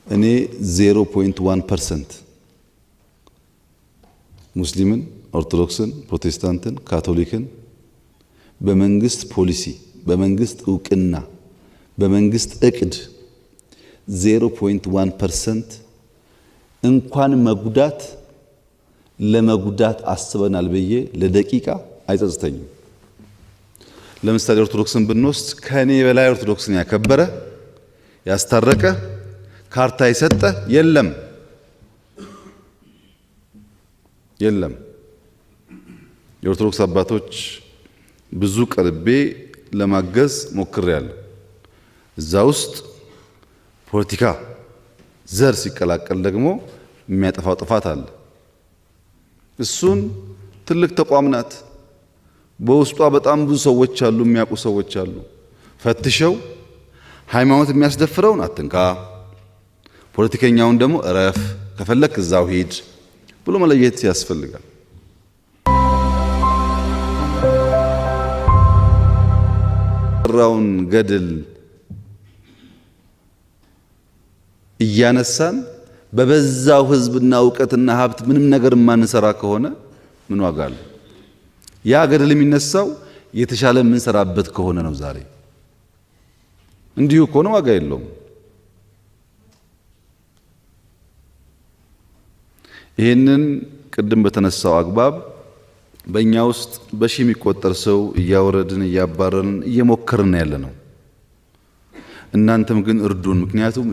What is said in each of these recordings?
እኔ 0.1% ሙስሊምን፣ ኦርቶዶክስን፣ ፕሮቴስታንትን፣ ካቶሊክን በመንግስት ፖሊሲ፣ በመንግስት እውቅና፣ በመንግስት እቅድ 0.1% እንኳን መጉዳት ለመጉዳት አስበናል ብዬ ለደቂቃ አይጸጽተኝም። ለምሳሌ ኦርቶዶክስን ብንወስድ ከኔ በላይ ኦርቶዶክስን ያከበረ ያስታረቀ ካርታ የሰጠ የለም። የኦርቶዶክስ አባቶች ብዙ ቀርቤ ለማገዝ ሞክሬያለሁ። እዛ ውስጥ ፖለቲካ ዘር ሲቀላቀል ደግሞ የሚያጠፋው ጥፋት አለ። እሱን ትልቅ ተቋም ናት። በውስጧ በጣም ብዙ ሰዎች አሉ፣ የሚያውቁ ሰዎች አሉ። ፈትሸው ሃይማኖት የሚያስደፍረውን አትንካ፣ ፖለቲከኛውን ደግሞ እረፍ፣ ከፈለክ እዛው ሂድ ብሎ መለየት ያስፈልጋል። ራውን ገድል እያነሳን በበዛው ህዝብና ዕውቀትና ሀብት ምንም ነገር ማንሰራ ከሆነ ምን ዋጋ አለው? ያ ገድል የሚነሳው የተሻለ የምንሰራበት ከሆነ ነው። ዛሬ እንዲሁ ከሆነ ዋጋ የለውም። ይህንን ቅድም በተነሳው አግባብ በእኛ ውስጥ በሺህ የሚቆጠር ሰው እያወረድን እያባረርን እየሞከርን ያለ ነው። እናንተም ግን እርዱን። ምክንያቱም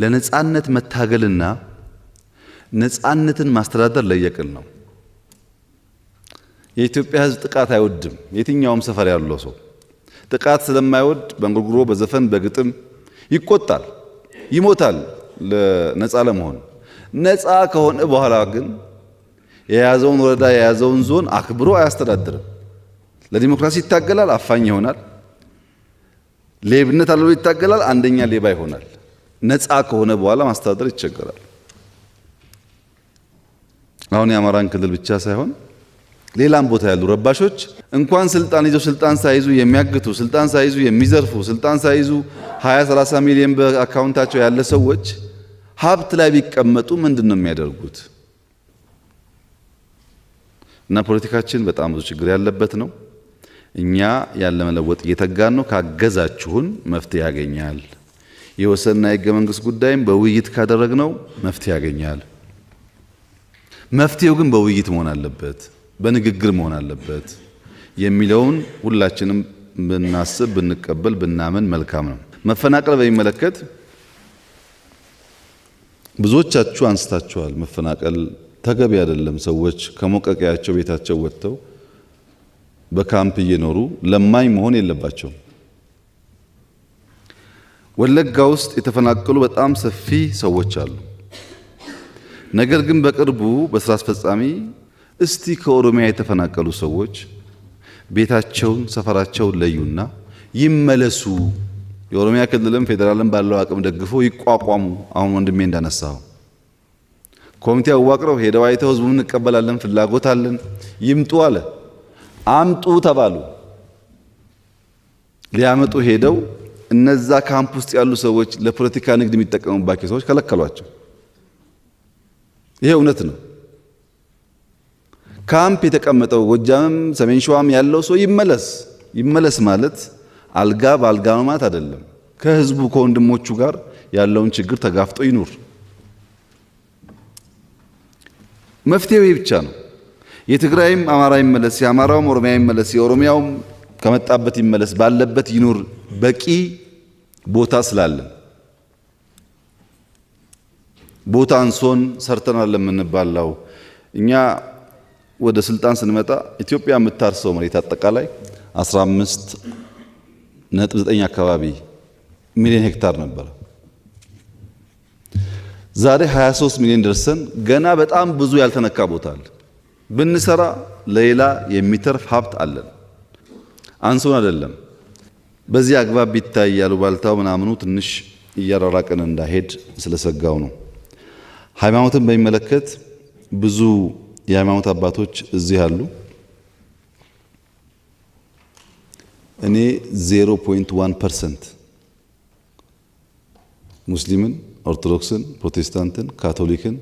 ለነጻነት መታገልና ነጻነትን ማስተዳደር ለየቅል ነው። የኢትዮጵያ ሕዝብ ጥቃት አይወድም። የትኛውም ሰፈር ያለው ሰው ጥቃት ስለማይወድ በእንጉርጉሮ በዘፈን በግጥም ይቆጣል፣ ይሞታል ለነጻ ለመሆን። ነጻ ከሆነ በኋላ ግን የያዘውን ወረዳ የያዘውን ዞን አክብሮ አያስተዳድርም። ለዲሞክራሲ ይታገላል፣ አፋኝ ይሆናል። ሌብነት አለው ይታገላል፣ አንደኛ ሌባ ይሆናል። ነጻ ከሆነ በኋላ ማስተዳደር ይቸገራል። አሁን የአማራን ክልል ብቻ ሳይሆን ሌላም ቦታ ያሉ ረባሾች እንኳን ስልጣን ይዘው ስልጣን ሳይዙ የሚያግቱ፣ ስልጣን ሳይዙ የሚዘርፉ፣ ስልጣን ሳይዙ 20-30 ሚሊዮን በአካውንታቸው ያለ ሰዎች ሀብት ላይ ቢቀመጡ ምንድነው የሚያደርጉት? እና ፖለቲካችን በጣም ብዙ ችግር ያለበት ነው። እኛ ያለ መለወጥ እየተጋን ነው። ካገዛችሁን መፍትሄ ያገኛል። የወሰንና የሕገ መንግስት ጉዳይም በውይይት ካደረግነው መፍትሄ ያገኛል። መፍትሄው ግን በውይይት መሆን አለበት፣ በንግግር መሆን አለበት የሚለውን ሁላችንም ብናስብ፣ ብንቀበል፣ ብናምን መልካም ነው። መፈናቀል በሚመለከት ብዙዎቻችሁ አንስታችኋል። መፈናቀል ተገቢ አይደለም። ሰዎች ከሞቀቂያቸው ቤታቸው ወጥተው በካምፕ እየኖሩ ለማኝ መሆን የለባቸውም። ወለጋ ውስጥ የተፈናቀሉ በጣም ሰፊ ሰዎች አሉ። ነገር ግን በቅርቡ በስራ አስፈጻሚ እስቲ ከኦሮሚያ የተፈናቀሉ ሰዎች ቤታቸውን፣ ሰፈራቸውን ለዩና ይመለሱ፣ የኦሮሚያ ክልልም ፌዴራልም ባለው አቅም ደግፎ ይቋቋሙ። አሁን ወንድሜ እንዳነሳው ኮሚቴ አዋቅረው ሄደው አይተው ህዝቡን እንቀበላለን፣ ፍላጎት አለን፣ ይምጡ አለ። አምጡ ተባሉ። ሊያመጡ ሄደው እነዛ ካምፕ ውስጥ ያሉ ሰዎች ለፖለቲካ ንግድ የሚጠቀሙባቸው ሰዎች ከለከሏቸው። ይሄ እውነት ነው። ካምፕ የተቀመጠው ጎጃምም ሰሜን ሸዋም ያለው ሰው ይመለስ ማለት አልጋ በአልጋ ማለት አይደለም። ከህዝቡ ከወንድሞቹ ጋር ያለውን ችግር ተጋፍጦ ይኑር። መፍትሄው ይህ ብቻ ነው። የትግራይም አማራ ይመለስ፣ የአማራውም ኦሮሚያ ይመለስ፣ የኦሮሚያውም ከመጣበት ይመለስ፣ ባለበት ይኑር። በቂ ቦታ ስላለን ቦታ አንሶን ሰርተናል የምንባላው እኛ ወደ ስልጣን ስንመጣ ኢትዮጵያ የምታርሰው መሬት አጠቃላይ 15.9 አካባቢ ሚሊዮን ሄክታር ነበር። ዛሬ 23 ሚሊዮን ደርሰን ገና በጣም ብዙ ያልተነካ ቦታ አለ። ብንሰራ ለሌላ የሚተርፍ ሀብት አለን። አንሶን አይደለም። በዚህ አግባብ ቢታይ ያሉ ባልታው ምናምኑ ትንሽ እያራራቀን እንዳይሄድ ስለሰጋው ነው። ሃይማኖትን በሚመለከት ብዙ የሃይማኖት አባቶች እዚህ አሉ። እኔ 0.1% ሙስሊምን፣ ኦርቶዶክስን፣ ፕሮቴስታንትን፣ ካቶሊክን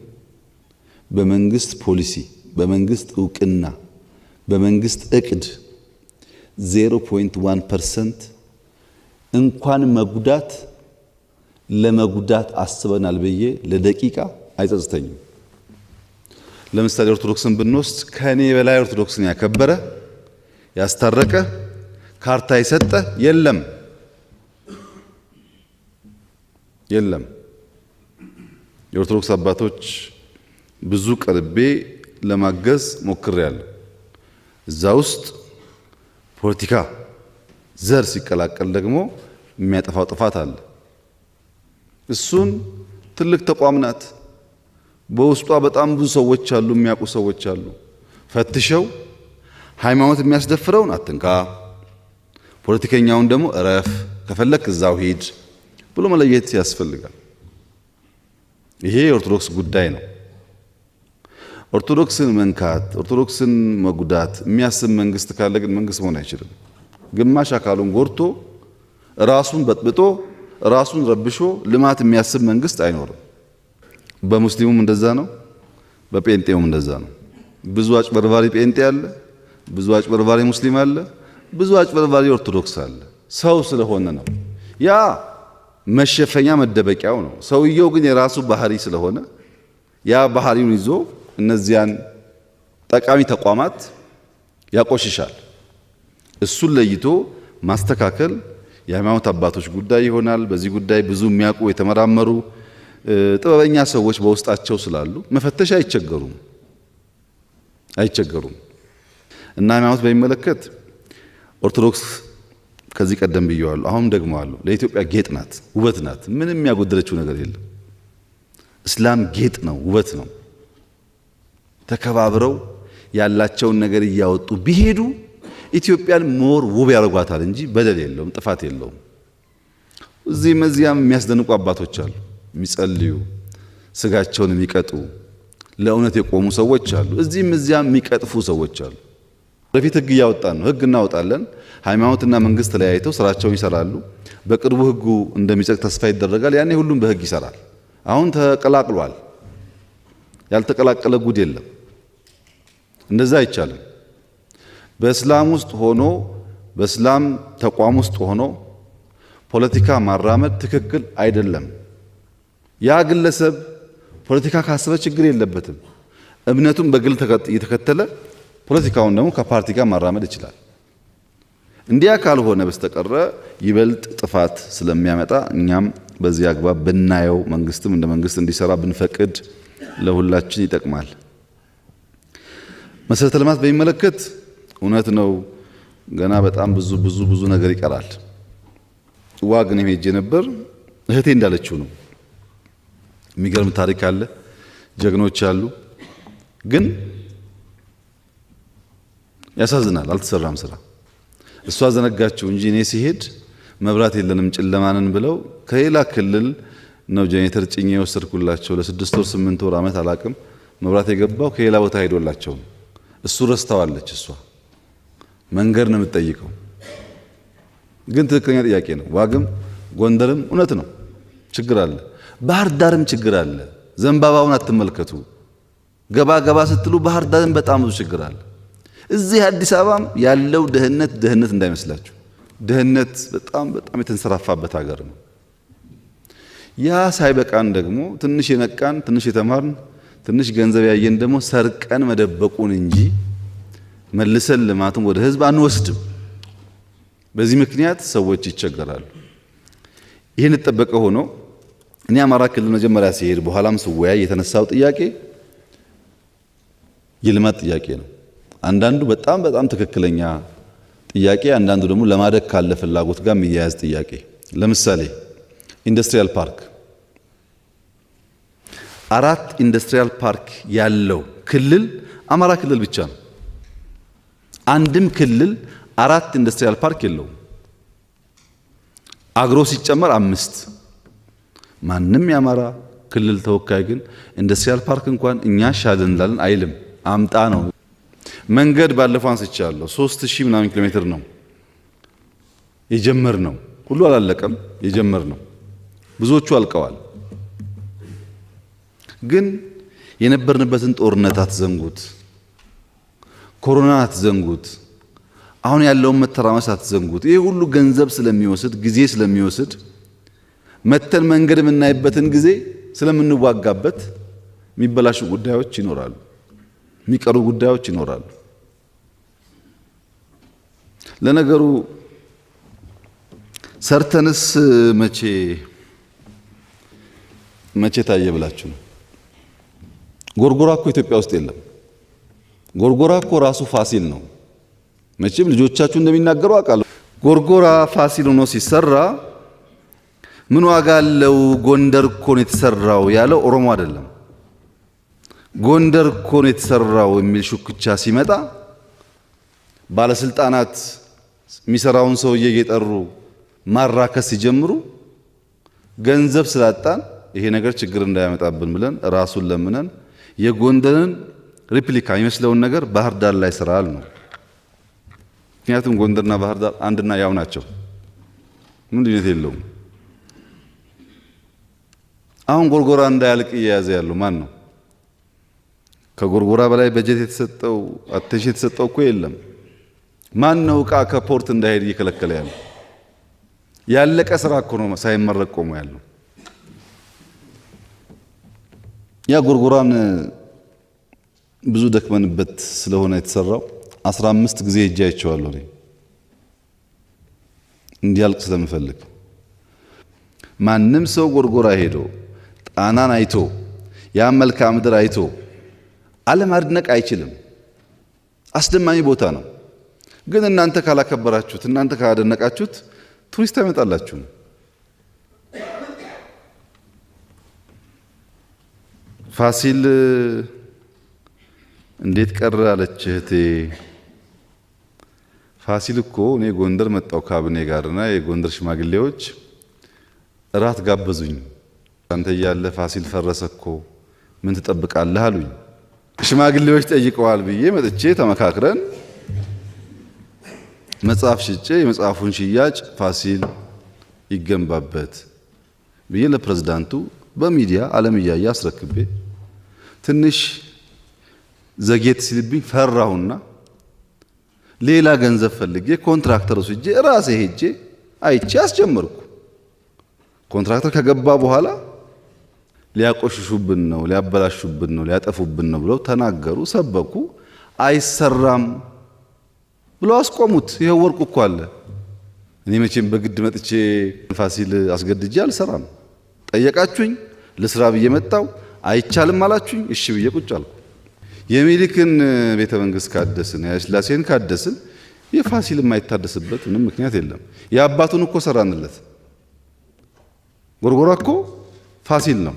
በመንግስት ፖሊሲ፣ በመንግስት እውቅና፣ በመንግስት እቅድ 0.1% እንኳን መጉዳት ለመጉዳት አስበናል ብዬ ለደቂቃ አይጸጽተኝም። ለምሳሌ ኦርቶዶክስን ብንወስድ ከኔ በላይ ኦርቶዶክስን ያከበረ ያስታረቀ ካርታ የሰጠ የለም። የኦርቶዶክስ አባቶች ብዙ ቀርቤ ለማገዝ ሞክሬያለሁ። እዛ ውስጥ ፖለቲካ ዘር ሲቀላቀል ደግሞ የሚያጠፋው ጥፋት አለ። እሱን ትልቅ ተቋም ናት። በውስጧ በጣም ብዙ ሰዎች አሉ፣ የሚያውቁ ሰዎች አሉ። ፈትሸው ሃይማኖት የሚያስደፍረውን አትንካ፣ ፖለቲከኛውን ደግሞ እረፍ፣ ከፈለክ እዛው ሂድ ብሎ መለየት ያስፈልጋል። ይሄ የኦርቶዶክስ ጉዳይ ነው። ኦርቶዶክስን መንካት፣ ኦርቶዶክስን መጉዳት የሚያስብ መንግስት ካለ ግን መንግስት መሆን አይችልም። ግማሽ አካሉን ጎርቶ ራሱን በጥብጦ ራሱን ረብሾ ልማት የሚያስብ መንግስት አይኖርም። በሙስሊሙም እንደዛ ነው፣ በጴንጤውም እንደዛ ነው። ብዙ አጭበርባሪ ጴንጤ አለ፣ ብዙ አጭበርባሪ ሙስሊም አለ፣ ብዙ አጭበርባሪ ኦርቶዶክስ አለ። ሰው ስለሆነ ነው። ያ መሸፈኛ መደበቂያው ነው። ሰውየው ግን የራሱ ባህሪ ስለሆነ ያ ባህሪውን ይዞ እነዚያን ጠቃሚ ተቋማት ያቆሽሻል። እሱን ለይቶ ማስተካከል የሃይማኖት አባቶች ጉዳይ ይሆናል። በዚህ ጉዳይ ብዙ የሚያውቁ የተመራመሩ ጥበበኛ ሰዎች በውስጣቸው ስላሉ መፈተሽ አይቸገሩም። እና ሃይማኖት በሚመለከት ኦርቶዶክስ ከዚህ ቀደም ብየዋለሁ፣ አሁን ደግመዋለሁ፣ ለኢትዮጵያ ጌጥ ናት፣ ውበት ናት። ምንም ያጎደለችው ነገር የለም። እስላም ጌጥ ነው፣ ውበት ነው። ተከባብረው ያላቸውን ነገር እያወጡ ቢሄዱ ኢትዮጵያን ሞር ውብ ያደርጓታል እንጂ በደል የለውም፣ ጥፋት የለውም። እዚህም እዚያም የሚያስደንቁ አባቶች አሉ፣ የሚጸልዩ ስጋቸውን የሚቀጡ ለእውነት የቆሙ ሰዎች አሉ። እዚህም እዚያም የሚቀጥፉ ሰዎች አሉ። ወደፊት ህግ እያወጣን ነው። ህግ እናወጣለን። ሃይማኖትና መንግስት ተለያይተው ስራቸውን ይሰራሉ። በቅርቡ ህጉ እንደሚጸድቅ ተስፋ ይደረጋል። ያኔ ሁሉም በህግ ይሰራል። አሁን ተቀላቅሏል። ያልተቀላቀለ ጉድ የለም። እንደዛ አይቻልም። በእስላም ውስጥ ሆኖ በእስላም ተቋም ውስጥ ሆኖ ፖለቲካ ማራመድ ትክክል አይደለም። ያ ግለሰብ ፖለቲካ ካሰበ ችግር የለበትም። እምነቱን በግል እየተከተለ ፖለቲካውን ደግሞ ከፓርቲ ጋር ማራመድ ይችላል። እንዲያ ካልሆነ በስተቀረ ይበልጥ ጥፋት ስለሚያመጣ እኛም በዚህ አግባብ ብናየው፣ መንግስትም እንደ መንግስት እንዲሰራ ብንፈቅድ ለሁላችን ይጠቅማል። መሰረተ ልማት በሚመለከት እውነት ነው ገና በጣም ብዙ ነገር ይቀራል። ዋግ እኔም ሄጄ ነበር። እህቴ እንዳለችው ነው። የሚገርም ታሪክ አለ፣ ጀግኖች አሉ። ግን ያሳዝናል፣ አልተሰራም ስራ። እሷ ዘነጋችው እንጂ እኔ ሲሄድ መብራት የለንም ጨለማንን ብለው ከሌላ ክልል ነው ጄኔሬተር ጭኜ የወሰድኩላቸው። ለ6 ወር 8 ወር ዓመት አላቅም መብራት የገባው ከሌላ ቦታ ሄዶላቸው። እሱ ረስተዋለች። እሷ መንገድ ነው የምትጠይቀው። ግን ትክክለኛ ጥያቄ ነው። ዋግም ጎንደርም እውነት ነው ችግር አለ። ባህር ዳርም ችግር አለ። ዘንባባውን አትመልከቱ። ገባ ስትሉ ባህር ዳርም በጣም ብዙ ችግር አለ። እዚህ አዲስ አበባም ያለው ድህነት እንዳይመስላችሁ። ድህነት በጣም የተንሰራፋበት ሀገር ነው። ያ ሳይበቃን ደግሞ ትንሽ የነቃን ትንሽ የተማርን ትንሽ ገንዘብ ያየን ደግሞ ሰርቀን መደበቁን እንጂ መልሰን ልማቱን ወደ ህዝብ አንወስድም። በዚህ ምክንያት ሰዎች ይቸገራሉ። ይህን ተጠበቀ ሆኖ እኔ አማራ ክልል መጀመሪያ ሲሄድ በኋላም ስወያይ የተነሳው ጥያቄ የልማት ጥያቄ ነው። አንዳንዱ በጣም ትክክለኛ ጥያቄ፣ አንዳንዱ ደግሞ ለማደግ ካለ ፍላጎት ጋር የሚያያዝ ጥያቄ። ለምሳሌ ኢንዱስትሪያል ፓርክ 4 ኢንዱስትሪያል ፓርክ ያለው ክልል አማራ ክልል ብቻ ነው። አንድም ክልል 4 ኢንዱስትሪያል ፓርክ የለውም። አግሮ ሲጨመር 5። ማንም የአማራ ክልል ተወካይ ግን ኢንዱስትሪያል ፓርክ እንኳን እኛ ሻለን እንላለን አይልም። አምጣ ነው። መንገድ ባለፈው አንስቻለሁ። 3000 ምናምን ኪሎ ሜትር ነው የጀመርነው። ሁሉ አላለቀም። የጀመርነው ብዙዎቹ አልቀዋል። ግን የነበርንበትን ጦርነት አትዘንጉት፣ ኮሮናን አትዘንጉት፣ አሁን ያለውን መተራመስ አትዘንጉት። ይሄ ሁሉ ገንዘብ ስለሚወስድ ጊዜ ስለሚወስድ መተን መንገድ የምናይበትን ጊዜ ስለምንዋጋበት የሚበላሹ ጉዳዮች ይኖራሉ፣ የሚቀሩ ጉዳዮች ይኖራሉ። ለነገሩ ሰርተንስ መቼ ታየ ብላችሁ ነው? ጎርጎራ እኮ ኢትዮጵያ ውስጥ የለም። ጎርጎራ እኮ ራሱ ፋሲል ነው። መቼም ልጆቻችሁ እንደሚናገሩ አውቃለሁ። ጎርጎራ ፋሲል ሆኖ ሲሰራ ምን ዋጋ አለው? ጎንደር እኮ ነው የተሰራው ያለው ኦሮሞ አይደለም። ጎንደር እኮ ነው የተሰራው የሚል ሹክቻ ሲመጣ ባለስልጣናት የሚሰራውን ሰውዬ እየጠሩ ማራከስ ሲጀምሩ ገንዘብ ስላጣን ይሄ ነገር ችግር እንዳያመጣብን ብለን ራሱን ለምነን የጎንደርን ሪፕሊካ የሚመስለውን ነገር ባህር ዳር ላይ ስራል ነው። ምክንያቱም ጎንደርና ባህር ዳር አንድና ያው ናቸው፣ ምን ልዩነት የለውም። አሁን ጎርጎራ እንዳያልቅ እየያዘ ያለው ማን ነው? ከጎርጎራ በላይ በጀት የተሰጠው አቴንሽን የተሰጠው እኮ የለም። ማን ነው ዕቃ ከፖርት እንዳይሄድ እየከለከለ ያለው? ያለቀ ስራ እኮ ነው ሳይመረቅ ቆሞ ያለው። ያ ጎርጎራን ብዙ ደክመንበት ስለሆነ የተሰራው 15 ጊዜ ሄጄ አይቼዋለሁ። እንዲያልቅ ስለምፈልግ ማንም ሰው ጎርጎራ ሄዶ ጣናን አይቶ ያ መልክዓ ምድር አይቶ አለማድነቅ አይችልም። አስደማሚ ቦታ ነው። ግን እናንተ ካላከበራችሁት፣ እናንተ ካላደነቃችሁት ቱሪስት አይመጣላችሁ። ፋሲል እንዴት ቀረ አለች እህቴ። ፋሲል እኮ እኔ ጎንደር መጣው ካቢኔ ጋርና የጎንደር ሽማግሌዎች እራት ጋበዙኝ። አንተ እያለ ፋሲል ፈረሰ እኮ ምን ትጠብቃለህ አሉኝ። ሽማግሌዎች ጠይቀዋል ብዬ መጥቼ ተመካክረን መጽሐፍ ሽጬ የመጽሐፉን ሽያጭ ፋሲል ይገንባበት ብዬ ለፕሬዝዳንቱ በሚዲያ ዓለም እያየ አስረክቤ ትንሽ ዘጌት ሲልብኝ ፈራሁና ሌላ ገንዘብ ፈልጌ ኮንትራክተር ወስጄ ራሴ ሄጄ አይቼ አስጀመርኩ። ኮንትራክተር ከገባ በኋላ ሊያቆሽሹብን ነው፣ ሊያበላሹብን ነው፣ ሊያጠፉብን ነው ብለው ተናገሩ፣ ሰበኩ። አይሰራም ብለው አስቆሙት። ይሄው ወርቁ እኮ አለ። እኔ መቼም በግድ መጥቼ ፋሲል አስገድጄ አልሰራም። ጠየቃችሁኝ፣ ለስራ ብዬ መጣው። አይቻልም አላችሁኝ፣ እሺ ብዬ ቁጭ አልኩ። የሚኒልክን ቤተ መንግስት ካደስን፣ የኃይለሥላሴን ካደስን የፋሲል የማይታደስበት ምንም ምክንያት የለም። የአባቱን እኮ ሰራንለት። ጎርጎራ እኮ ፋሲል ነው።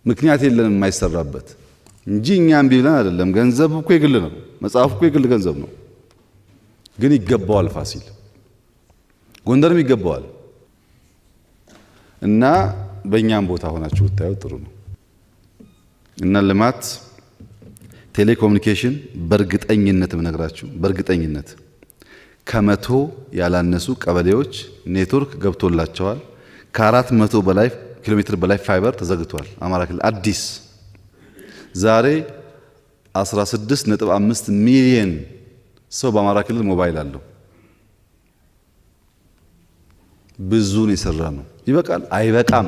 ምክንያት የለንም የማይሰራበት እንጂ እኛ እምቢ ብለን አይደለም። ገንዘብ እኮ የግል ነው፣ መጽሐፍ እኮ የግል ገንዘብ ነው። ግን ይገባዋል ፋሲል፣ ጎንደርም ይገባዋል። እና በእኛም ቦታ ሆናችሁ ብታዩ ጥሩ ነው። እና ልማት ቴሌኮሙኒኬሽን በእርግጠኝነት ምነግራችሁ በእርግጠኝነት ከመቶ ያላነሱ ቀበሌዎች ኔትወርክ ገብቶላቸዋል። ከ400 በላይ ኪሎ ሜትር በላይ ፋይበር ተዘግቷል። አማራ ክልል አዲስ ዛሬ 16.5 ሚሊዮን ሰው በአማራ ክልል ሞባይል አለው። ብዙን የሰራ ነው። ይበቃል? አይበቃም።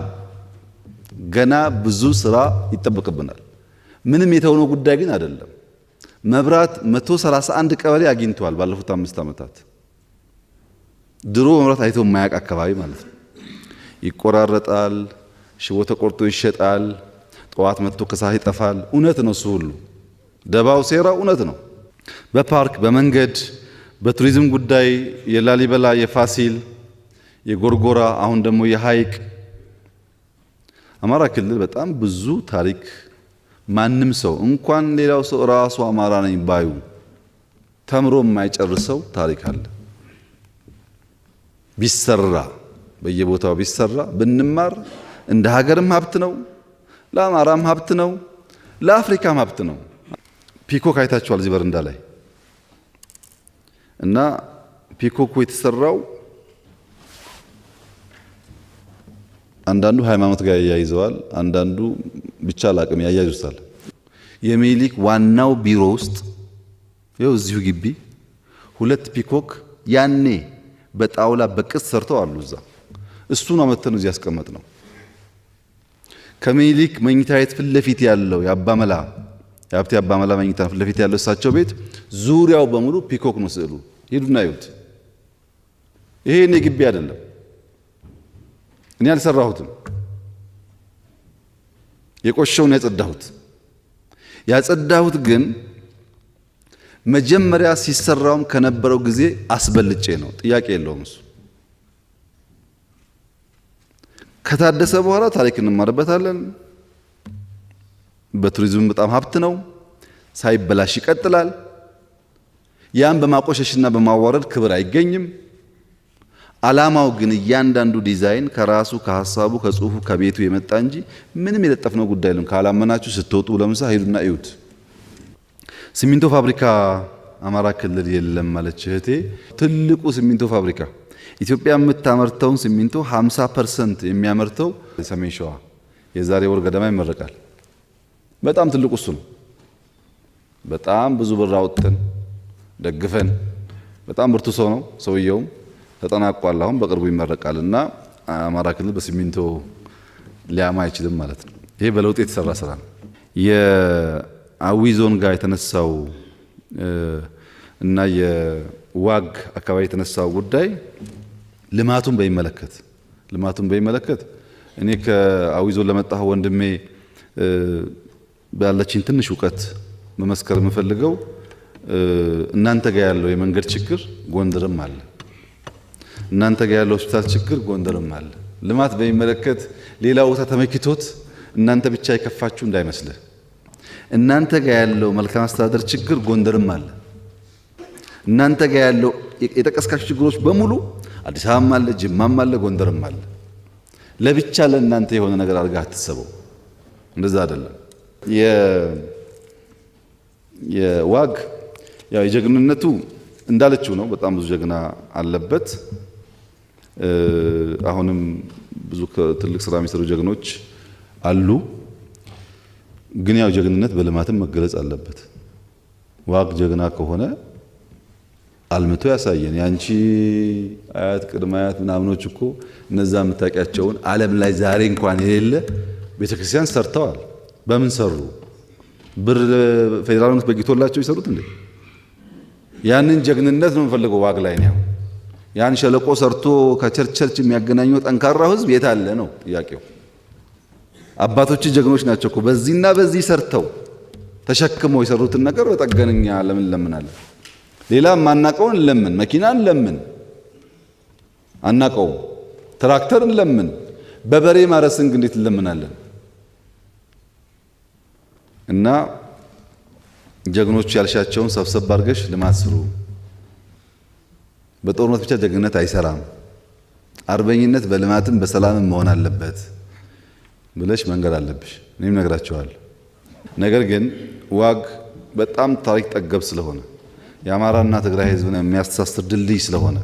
ገና ብዙ ስራ ይጠበቅብናል። ምንም የተሆነ ጉዳይ ግን አይደለም። መብራት 131 ቀበሌ አግኝተዋል ባለፉት 5 ዓመታት። ድሮ መብራት አይቶ የማያውቅ አካባቢ ማለት ነው። ይቆራረጣል፣ ሽቦ ተቆርጦ ይሸጣል፣ ጠዋት መጥቶ ከሰዓት ይጠፋል። እውነት ነው። እሱ ሁሉ ደባው ሴራው እውነት ነው። በፓርክ በመንገድ በቱሪዝም ጉዳይ የላሊበላ የፋሲል የጎርጎራ አሁን ደግሞ የሐይቅ አማራ ክልል በጣም ብዙ ታሪክ ማንም ሰው እንኳን ሌላው ሰው ራሱ አማራ ነኝ ባዩ ተምሮ የማይጨርሰው ታሪክ አለ። ቢሰራ በየቦታው ቢሰራ ብንማር እንደ ሀገርም ሀብት ነው፣ ለአማራም ሀብት ነው፣ ለአፍሪካም ሀብት ነው። ፒኮክ አይታችኋል እዚህ በረንዳ ላይ እና ፒኮኩ የተሰራው አንዳንዱ ሃይማኖት ጋር ያያይዘዋል፣ አንዳንዱ ብቻ አላቅም ያያይዙታል። የሚኒሊክ ዋናው ቢሮ ውስጥ ይኸው እዚሁ ግቢ 2 ፒኮክ ያኔ በጣውላ በቅስ ሰርተው አሉ እዛ። እሱን አመተን እዚህ ያስቀመጥ ነው። ከሚኒሊክ መኝታ ቤት ፊት ለፊት ያለው የአባመላ የሀብቴ አባመላ መኝታ ፊት ለፊት ያለው እሳቸው ቤት ዙሪያው በሙሉ ፒኮክ ነው ስዕሉ። ሂዱና ይዩት። ይሄ እኔ ግቢ አይደለም፣ እኔ አልሰራሁትም። የቆሸውን ያጸዳሁት ግን መጀመሪያ ሲሰራውም ከነበረው ጊዜ አስበልጬ ነው። ጥያቄ የለውም እሱ። ከታደሰ በኋላ ታሪክ እንማርበታለን። በቱሪዝም በጣም ሀብት ነው፣ ሳይበላሽ ይቀጥላል። ያን በማቆሸሽና በማዋረድ ክብር አይገኝም። ዓላማው ግን እያንዳንዱ ዲዛይን ከራሱ ከሐሳቡ ከጽሁፉ ከቤቱ የመጣ እንጂ ምንም የለጠፍነው ጉዳይ የለም። ካላመናችሁ ስትወጡ ለምሳ ሄዱና እዩት። ሲሚንቶ ፋብሪካ አማራ ክልል የለም ማለች እህቴ። ትልቁ ሲሚንቶ ፋብሪካ ኢትዮጵያ የምታመርተውን ሲሚንቶ 50% የሚያመርተው ሰሜን ሸዋ የዛሬ ወር ገደማ ይመረቃል። በጣም ትልቁ እሱ ነው። በጣም ብዙ ብር አውጥተን ደግፈን፣ በጣም ብርቱ ሰው ነው ሰውየውም። ተጠናቋል። አሁን በቅርቡ ይመረቃልና አማራ ክልል በሲሚንቶ ሊያማ አይችልም ማለት ነው። ይሄ በለውጥ የተሰራ ስራ ነው። የአዊ ዞን ጋር የተነሳው እና የዋግ አካባቢ የተነሳው ጉዳይ ልማቱን በሚመለከት እኔ ከአዊ ዞን ለመጣሁ ወንድሜ ባለችኝ ትንሽ እውቀት መመስከር የምፈልገው እናንተ ጋር ያለው የመንገድ ችግር ጎንደርም አለ። እናንተ ጋር ያለው ሆስፒታል ችግር ጎንደርም አለ። ልማት በሚመለከት ሌላ ቦታ ተመክቶት እናንተ ብቻ የከፋችሁ እንዳይመስልህ። እናንተ ጋር ያለው መልካም አስተዳደር ችግር ጎንደርም አለ። እናንተ ጋር ያለው የጠቀስካችሁ ችግሮች በሙሉ አዲስ አበባም አለ፣ ጅማም አለ፣ ጎንደርም አለ። ለብቻ ለእናንተ የሆነ ነገር አድርገህ አትሰበው። እንደዛ አይደለም። የዋግ ያው የጀግንነቱ እንዳለችው ነው። በጣም ብዙ ጀግና አለበት። አሁንም ብዙ ትልቅ ስራ የሚሰሩ ጀግኖች አሉ። ግን ያው ጀግንነት በልማትም መገለጽ አለበት። ዋግ ጀግና ከሆነ አልምቶ ያሳየን። ያንቺ አያት ቅድመ አያት ምናምኖች እኮ እነዛ የምታውቂያቸውን ዓለም ላይ ዛሬ እንኳን የሌለ ቤተክርስቲያን ሰርተዋል። በምን ሰሩ? ብር ፌዴራል መንግስት በጊቶላቸው ይሰሩት እንዴ? ያንን ጀግንነት ነው የምፈልገው ዋግ ላይ ነው። ያን ሸለቆ ሰርቶ ከቸርች የሚያገናኘው ጠንካራው ህዝብ የት አለ ነው ጥያቄው። አባቶች ጀግኖች ናቸው እኮ በዚህና በዚህ ሰርተው ተሸክመው የሰሩትን ነገር በጠገንኛ ለምን ለምናለን? ሌላ ማናቀውን ለምን መኪናን ለምን አናቀው? ትራክተርን ለምን በበሬ ማረስን እንዴት ለምናለን? እና ጀግኖች ያልሻቸውን ሰብሰብ አድርገሽ ልማት ስሩ። በጦርነት ብቻ ጀግንነት አይሰራም። አርበኝነት በልማትም በሰላምም መሆን አለበት ብለሽ መንገድ አለብሽ። እኔም ነግራቸዋለሁ። ነገር ግን ዋግ በጣም ታሪክ ጠገብ ስለሆነ የአማራና ትግራይ ህዝብን የሚያስተሳስር ድልድይ ስለሆነ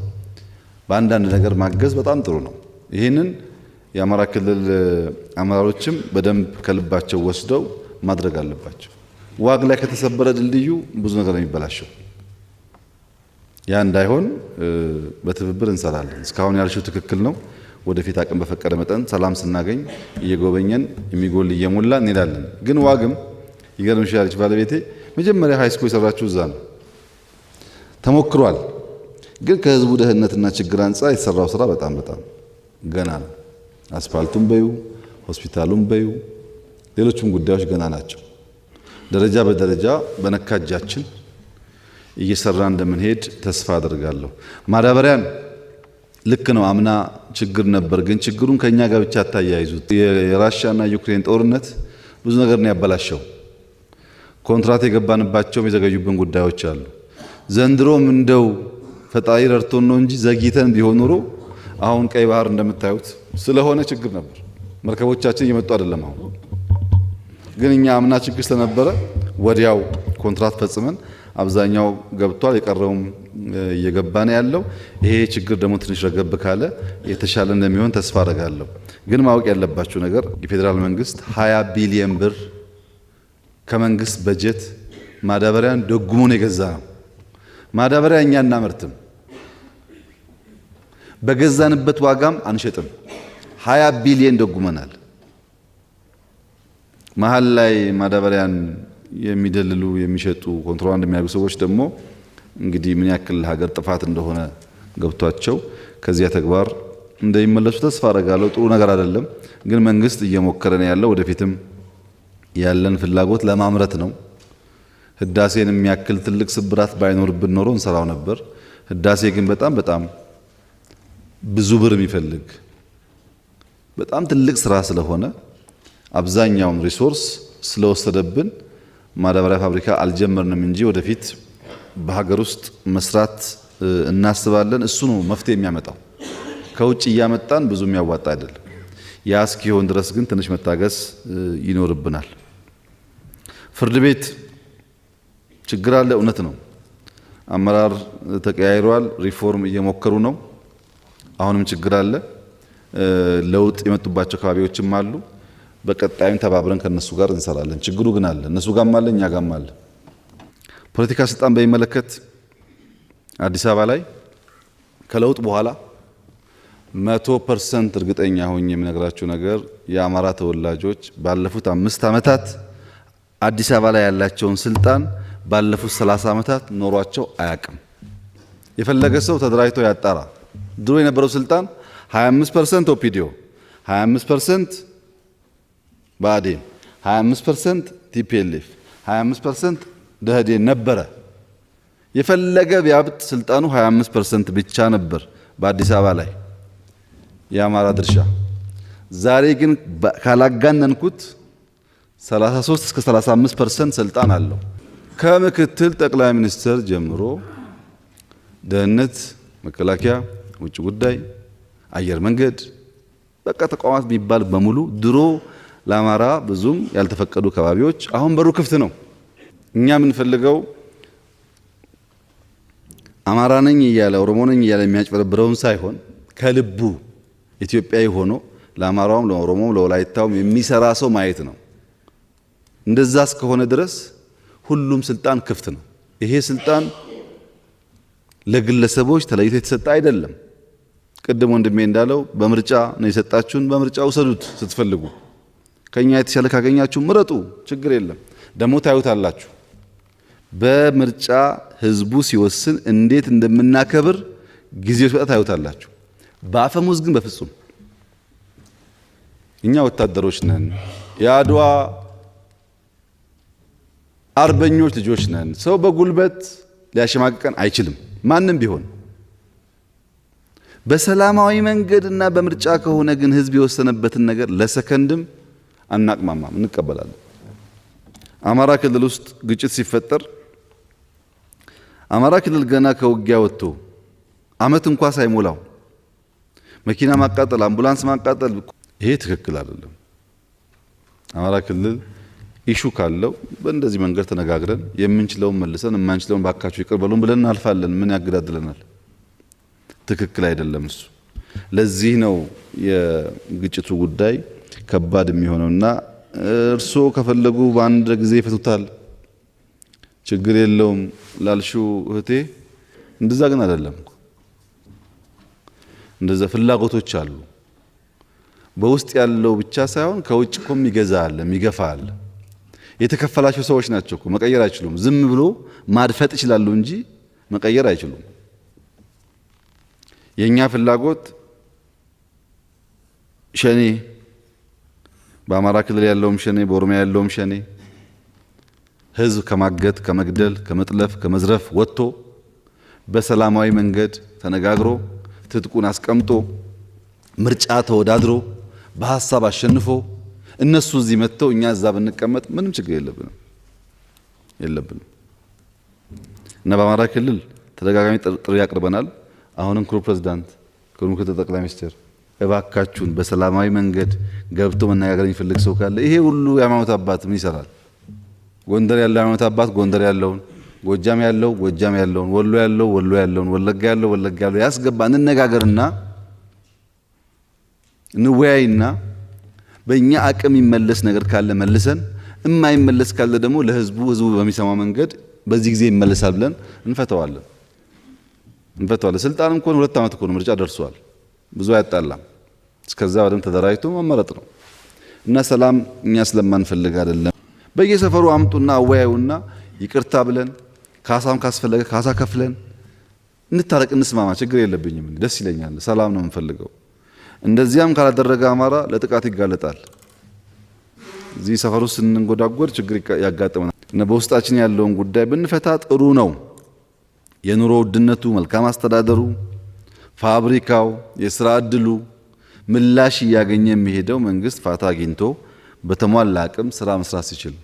በአንዳንድ ነገር ማገዝ በጣም ጥሩ ነው። ይህንን የአማራ ክልል አመራሮችም በደንብ ከልባቸው ወስደው ማድረግ አለባቸው። ዋግ ላይ ከተሰበረ ድልድዩ ብዙ ነገር የሚበላሸው ያ እንዳይሆን በትብብር እንሰራለን። እስካሁን ያልሽው ትክክል ነው። ወደፊት አቅም በፈቀደ መጠን ሰላም ስናገኝ እየጎበኘን የሚጎል እየሞላ እንሄዳለን። ግን ዋግም ይገርምሻል፣ ያለች ባለቤቴ መጀመሪያ ሃይስኩል የሰራችው እዛ ነው። ተሞክሯል። ግን ከህዝቡ ደህንነትና ችግር አንጻር የተሰራው ስራ በጣም ገና ነው። አስፋልቱም በዩ ሆስፒታሉም በዩ ሌሎችም ጉዳዮች ገና ናቸው። ደረጃ በደረጃ በነካጃችን እየሰራ እንደምንሄድ ተስፋ አደርጋለሁ። ማዳበሪያን ልክ ነው፣ አምና ችግር ነበር። ግን ችግሩን ከኛ ጋር ብቻ አታያይዙት። የራሻና ዩክሬን ጦርነት ብዙ ነገር ነው ያበላሸው። ኮንትራት የገባንባቸው የዘገዩብን ጉዳዮች አሉ። ዘንድሮም እንደው ፈጣሪ ረድቶን ነው እንጂ ዘግይተን ቢሆን ኖሮ አሁን ቀይ ባህር እንደምታዩት ስለሆነ ችግር ነበር። መርከቦቻችን እየመጡ አይደለም አሁን። ግን እኛ አምና ችግር ስለነበረ ወዲያው ኮንትራት ፈጽመን አብዛኛው ገብቷል፣ የቀረውም እየገባ ነው ያለው። ይሄ ችግር ደግሞ ትንሽ ረገብ ካለ የተሻለ እንደሚሆን ተስፋ አደርጋለሁ። ግን ማወቅ ያለባችሁ ነገር የፌዴራል መንግስት 20 ቢሊዮን ብር ከመንግስት በጀት ማዳበሪያን ደጉሞ ነው የገዛ ነው። ማዳበሪያ እኛ እናመርትም፣ በገዛንበት ዋጋም አንሸጥም። 20 ቢሊዮን ደጉመናል። መሀል ላይ ማዳበሪያን የሚደልሉ የሚሸጡ ኮንትሮባንድ የሚያደርጉ ሰዎች ደግሞ እንግዲህ ምን ያክል ሀገር ጥፋት እንደሆነ ገብቷቸው ከዚያ ተግባር እንደሚመለሱ ተስፋ አደርጋለሁ። ጥሩ ነገር አይደለም፣ ግን መንግስት እየሞከረ ነው ያለው። ወደፊትም ያለን ፍላጎት ለማምረት ነው። ህዳሴን የሚያክል ትልቅ ስብራት ባይኖርብን ኖሮ እንሰራው ነበር። ህዳሴ ግን በጣም ብዙ ብር የሚፈልግ በጣም ትልቅ ስራ ስለሆነ አብዛኛውን ሪሶርስ ስለወሰደብን ማዳበሪያ ፋብሪካ አልጀመርንም እንጂ ወደፊት በሀገር ውስጥ መስራት እናስባለን። እሱ ነው መፍትሄ የሚያመጣው። ከውጭ እያመጣን ብዙ የሚያዋጣ አይደለም። ያ እስኪሆን ድረስ ግን ትንሽ መታገስ ይኖርብናል። ፍርድ ቤት ችግር አለ፣ እውነት ነው። አመራር ተቀያይሯል፣ ሪፎርም እየሞከሩ ነው። አሁንም ችግር አለ። ለውጥ የመጡባቸው አካባቢዎችም አሉ። በቀጣይም ተባብረን ከነሱ ጋር እንሰራለን። ችግሩ ግን አለ፣ እነሱ ጋም አለ፣ እኛ ጋም አለ። ፖለቲካ ስልጣን በሚመለከት አዲስ አበባ ላይ ከለውጥ በኋላ 100% እርግጠኛ ሆኜ የምነግራችሁ ነገር የአማራ ተወላጆች ባለፉት 5 ዓመታት አዲስ አበባ ላይ ያላቸውን ስልጣን ባለፉት 30 ዓመታት ኖሯቸው አያውቅም። የፈለገ ሰው ተደራጅቶ ያጣራ። ድሮ የነበረው ስልጣን 25% ኦፒዲዮ፣ 25% ብአዴን፣ 25% ቲፒኤልኤፍ፣ 25% ደህዴን ነበረ። የፈለገ ቢያብጥ ስልጣኑ 25% ብቻ ነበር በአዲስ አበባ ላይ የአማራ ድርሻ። ዛሬ ግን ካላጋነንኩት 33 እስከ 35% ስልጣን አለው። ከምክትል ጠቅላይ ሚኒስትር ጀምሮ ደህንነት፣ መከላከያ፣ ውጭ ጉዳይ፣ አየር መንገድ፣ በቃ ተቋማት የሚባል በሙሉ ድሮ ለአማራ ብዙም ያልተፈቀዱ አካባቢዎች አሁን በሩ ክፍት ነው። እኛ የምንፈልገው አማራ ነኝ እያለ ኦሮሞ ነኝ እያለ የሚያጭበረብረውን ሳይሆን ከልቡ ኢትዮጵያዊ ሆኖ ለአማራውም ለኦሮሞም ለወላይታውም የሚሰራ ሰው ማየት ነው። እንደዛ እስከሆነ ድረስ ሁሉም ስልጣን ክፍት ነው። ይሄ ስልጣን ለግለሰቦች ተለይቶ የተሰጠ አይደለም። ቅድም ወንድሜ እንዳለው በምርጫ ነው የሰጣችሁን፣ በምርጫ ውሰዱት። ስትፈልጉ ከኛ የተሻለ ካገኛችሁ ምረጡ፣ ችግር የለም። ደግሞ ታዩታላችሁ። በምርጫ ህዝቡ ሲወስን እንዴት እንደምናከብር ጊዜው ሲወጣ ታዩታላችሁ። በአፈሙዝ ግን በፍጹም እኛ ወታደሮች ነን፣ የአድዋ አርበኞች ልጆች ነን። ሰው በጉልበት ሊያሸማቅቀን አይችልም። ማንም ቢሆን በሰላማዊ መንገድና በምርጫ ከሆነ ግን ህዝብ የወሰነበትን ነገር ለሰከንድም አናቅማማም፣ እንቀበላለን። አማራ ክልል ውስጥ ግጭት ሲፈጠር አማራ ክልል ገና ከውጊያ ወጥቶ አመት እንኳ ሳይሞላው መኪና ማቃጠል፣ አምቡላንስ ማቃጠል፣ ይሄ ትክክል አይደለም። አማራ ክልል ኢሹ ካለው በእንደዚህ መንገድ ተነጋግረን የምንችለውን መልሰን የማንችለውን ባካችሁ ይቅር በሉን ብለን እናልፋለን። ምን ያገዳድለናል? ትክክል አይደለም እሱ። ለዚህ ነው የግጭቱ ጉዳይ ከባድ የሚሆነውና እርስዎ ከፈለጉ በአንድ ጊዜ ይፈቱታል፣ ችግር የለውም ላልሽው እህቴ፣ እንደዛ ግን አይደለም። እንደዛ ፍላጎቶች አሉ። በውስጥ ያለው ብቻ ሳይሆን ከውጭ እኮ የሚገዛ አለ፣ የሚገፋ አለ። የተከፈላቸው ሰዎች ናቸው እኮ መቀየር አይችሉም። ዝም ብሎ ማድፈጥ ይችላሉ እንጂ መቀየር አይችሉም። የኛ ፍላጎት ሸኔ በአማራ ክልል ያለውም ሸኔ በኦሮሚያ ያለውም ሸኔ ህዝብ ከማገት ከመግደል ከመጥለፍ ከመዝረፍ ወጥቶ በሰላማዊ መንገድ ተነጋግሮ ትጥቁን አስቀምጦ ምርጫ ተወዳድሮ በሐሳብ አሸንፎ እነሱ እዚህ መጥተው እኛ እዛ ብንቀመጥ ምንም ችግር የለብንም። እና በአማራ ክልል ተደጋጋሚ ጥሪ ያቀርበናል። አሁንም ክቡር ፕሬዝዳንት፣ ክቡር ምክትል ጠቅላይ ሚኒስትር እባካችሁን በሰላማዊ መንገድ ገብቶ መነጋገር የሚፈልግ ሰው ካለ ይሄ ሁሉ የሃይማኖት አባት ምን ይሰራል? ጎንደር ያለው ሃይማኖት አባት ጎንደር ያለውን፣ ጎጃም ያለው ጎጃም ያለውን፣ ወሎ ያለው ወሎ ያለውን፣ ወለጋ ያለው ወለጋ ያለው ያስገባ እንነጋገርና እንወያይና በእኛ አቅም ይመለስ ነገር ካለ መልሰን የማይመለስ ካለ ደግሞ ለህዝቡ በሚሰማው መንገድ በዚህ ጊዜ ይመለሳል ብለን እንፈተዋለን። ስልጣንም እንኳን 2 ዓመት እኮ ነው፣ ምርጫ ደርሷል። ብዙ አያጣላም። እስከዛ ወደም ተደራጅቶ መመረጥ ነው እና ሰላም እኛ ስለማንፈልግ አይደለም። በየሰፈሩ አምጡና አወያዩና ይቅርታ ብለን ካሳም ካስፈለገ ካሳ ከፍለን እንታረቅ፣ እንስማማ። ችግር የለብኝም፣ ደስ ይለኛል። ሰላም ነው የምንፈልገው። እንደዚያም ካላደረገ አማራ ለጥቃት ይጋለጣል። እዚህ ሰፈሩ ስንንጎዳጎድ ችግር ያጋጥመናል እና በውስጣችን ያለውን ጉዳይ ብንፈታ ጥሩ ነው። የኑሮ ውድነቱ፣ መልካም አስተዳደሩ፣ ፋብሪካው፣ የስራ እድሉ ምላሽ እያገኘ የሚሄደው መንግስት ፋታ አግኝቶ በተሟላ አቅም ስራ መስራት ሲችል፣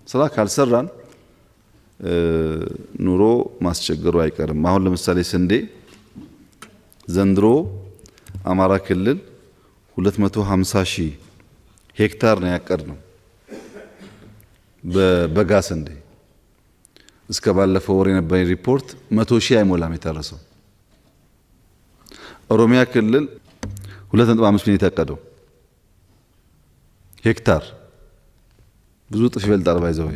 ስራ ካልሰራን ኑሮ ማስቸገሩ አይቀርም። አሁን ለምሳሌ ስንዴ ዘንድሮ አማራ ክልል 250 ሺህ ሄክታር ነው ያቀድነው በበጋ ስንዴ። እስከ ባለፈው ወር የነበረኝ ሪፖርት 100 ሺህ አይሞላም የታረሰው። ኦሮሚያ ክልል 2.5 ሚሊዮን የታቀደው ሄክታር ብዙ ጥፍ ይበልጣል። ባይዘው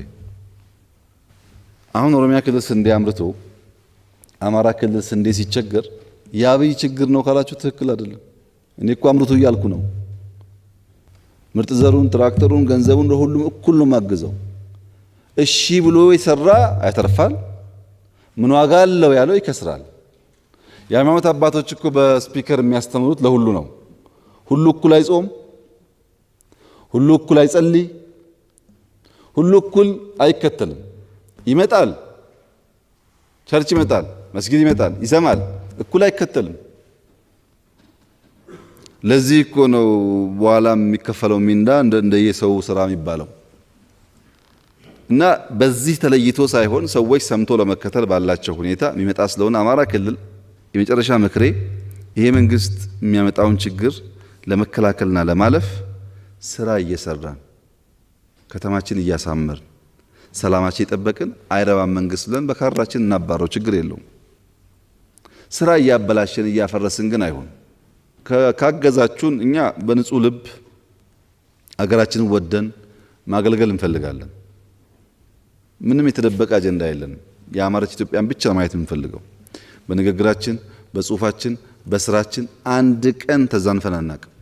አሁን ኦሮሚያ ክልል ስንዴ አምርቶ አማራ ክልል ስንዴ ሲቸገር የአብይ ችግር ነው ካላችሁ ትክክል አይደለም። እኔ እኮ አምርቶ እያልኩ ነው። ምርጥ ዘሩን፣ ትራክተሩን፣ ገንዘቡን ለሁሉም እኩል ነው ማግዘው። እሺ ብሎ ይሰራ ያተርፋል፣ ምን ዋጋ አለው ያለው ይከስራል። የሃይማኖት አባቶች እኮ በስፒከር የሚያስተምሩት ለሁሉ ነው። ሁሉ እኩል አይጾም፣ ሁሉ እኩል አይጸልይ፣ ሁሉ እኩል አይከተልም። ይመጣል፣ ቸርች ይመጣል፣ መስጊድ ይመጣል፣ ይሰማል፣ እኩል አይከተልም። ለዚህ እኮ ነው በኋላ የሚከፈለው ሚንዳ እንደየሰው ስራ የሚባለው። እና በዚህ ተለይቶ ሳይሆን ሰዎች ሰምቶ ለመከተል ባላቸው ሁኔታ የሚመጣ ስለሆነ አማራ ክልል የመጨረሻ ምክሬ ይሄ መንግስት የሚያመጣውን ችግር ለመከላከልና ለማለፍ ስራ እየሰራን ከተማችን እያሳመርን ሰላማችን የጠበቅን አይረባም መንግስት ብለን በካራችን እናባረው፣ ችግር የለውም። ስራ እያበላሸን እያፈረስን ግን አይሆን። ካገዛችሁን እኛ በንጹህ ልብ አገራችንን ወደን ማገልገል እንፈልጋለን። ምንም የተደበቀ አጀንዳ የለንም። የአማረች ኢትዮጵያን ብቻ ማየት የምንፈልገው በንግግራችን፣ በጽሁፋችን፣ በስራችን አንድ ቀን ተዛንፈን አናውቅም።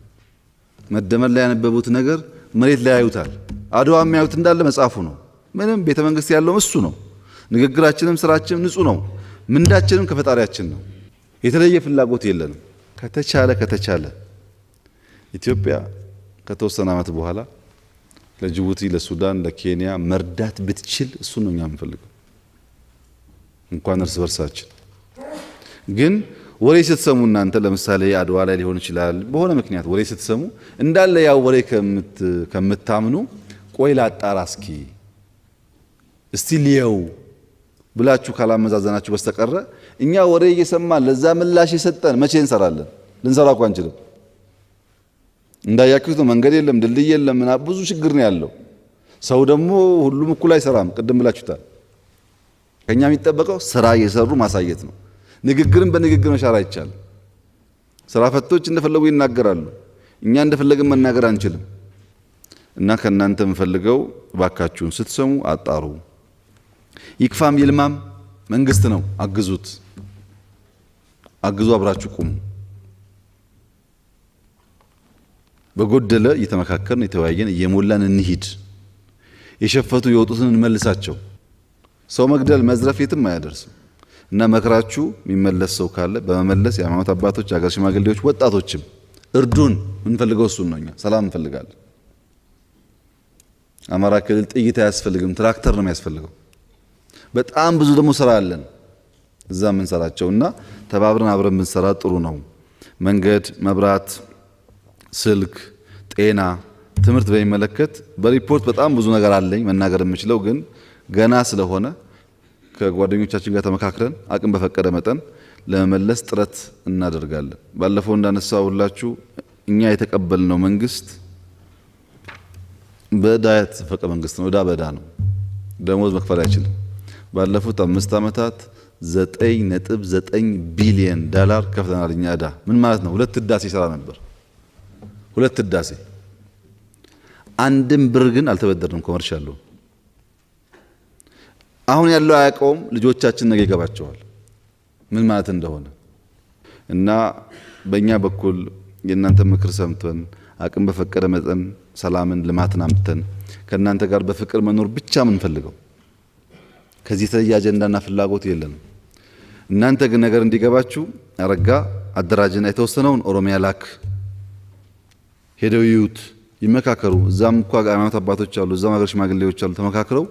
መደመር ላይ ያነበቡት ነገር መሬት ላይ ያዩታል። አድዋ የሚያዩት እንዳለ መጽሐፉ ነው። ምንም ቤተ መንግስት ያለው እሱ ነው። ንግግራችንም ስራችንም ንጹህ ነው። ምንዳችንም ከፈጣሪያችን ነው። የተለየ ፍላጎት የለንም። ከተቻለ ኢትዮጵያ ከተወሰነ ዓመት በኋላ ለጅቡቲ፣ ለሱዳን፣ ለኬንያ መርዳት ብትችል እሱ ነው እኛ የምንፈልገው። እንኳን እርስ በርሳችን ግን ወሬ ስትሰሙ እናንተ ለምሳሌ አድዋ ላይ ሊሆን ይችላል በሆነ ምክንያት ወሬ ስትሰሙ እንዳለ ያው ወሬ ከምታምኑ ቆይ ላጣራ እስቲ ሊየው ብላችሁ ካላመዛዘናችሁ በስተቀረ እኛ ወሬ እየሰማን ለዛ ምላሽ የሰጠን መቼ እንሰራለን? ልንሰራ እኮ አንችልም። እንዳያችሁት ነው፣ መንገድ የለም፣ ድልድይ የለም፣ ብዙ ችግር ነው ያለው። ሰው ደግሞ ሁሉም እኩል አይሰራም። ቅድም ብላችሁታል። ከኛ የሚጠበቀው ስራ እየሰሩ ማሳየት ነው። ንግግርን በንግግር መሻር አይቻልም። ስራ ፈቶች እንደፈለጉ ይናገራሉ። እኛ እንደፈለግን መናገር አንችልም። እና ከናንተ የምፈልገው ባካችሁን ስትሰሙ አጣሩ። ይክፋም ይልማም መንግስት ነው፣ አግዙት። አግዙ፣ አብራችሁ ቁሙ። በጎደለ እየተመካከርን የተወያየን እየሞላን እንሂድ። የሸፈቱ የወጡትን እንመልሳቸው። ሰው መግደል መዝረፍ የትም አያደርስም። እና መክራችሁ የሚመለስ ሰው ካለ በመመለስ የሃይማኖት አባቶች፣ የሀገር ሽማግሌዎች፣ ወጣቶችም እርዱን። የምንፈልገው እሱን ነው። እኛ ሰላም እንፈልጋለን። አማራ ክልል ጥይት አያስፈልግም፣ ትራክተር ነው የሚያስፈልገው። በጣም ብዙ ደግሞ ስራ አለን እዛ የምንሰራቸው እና ተባብረን አብረን ብንሰራ ጥሩ ነው። መንገድ፣ መብራት፣ ስልክ፣ ጤና፣ ትምህርት በሚመለከት በሪፖርት በጣም ብዙ ነገር አለኝ መናገር የምችለው ግን ገና ስለሆነ ከጓደኞቻችን ጋር ተመካክረን አቅም በፈቀደ መጠን ለመመለስ ጥረት እናደርጋለን። ባለፈው እንዳነሳሁላችሁ እኛ የተቀበልነው መንግስት በዕዳ የተዘፈቀ መንግስት ነው። ዕዳ በዕዳ ነው። ደሞዝ መክፈል አይችልም። ባለፉት 5 ዓመታት 9.9 ቢሊዮን ዶላር ከፍተናል። እኛ ዕዳ ምን ማለት ነው? 2 ህዳሴ ይሰራ ነበር። 2 ህዳሴ አንድም ብር ግን አልተበደርንም። ኮመርሻል አሁን ያለው አያውቀውም። ልጆቻችን ነገ ይገባቸዋል ምን ማለት እንደሆነ እና በእኛ በኩል የእናንተ ምክር ሰምተን አቅም በፈቀደ መጠን ሰላምን፣ ልማትን አምጥተን ከእናንተ ጋር በፍቅር መኖር ብቻ የምንፈልገው ከዚህ የተለየ አጀንዳና ፍላጎት የለንም። እናንተ ግን ነገር እንዲገባችሁ አረጋ አደራጅና የተወሰነውን ኦሮሚያ ላክ፣ ሄደው ይዩት፣ ይመካከሩ። እዛም እኮ ሃይማኖት አባቶች አሉ፣ እዛም ሀገር ሽማግሌዎች አሉ። ተመካክረው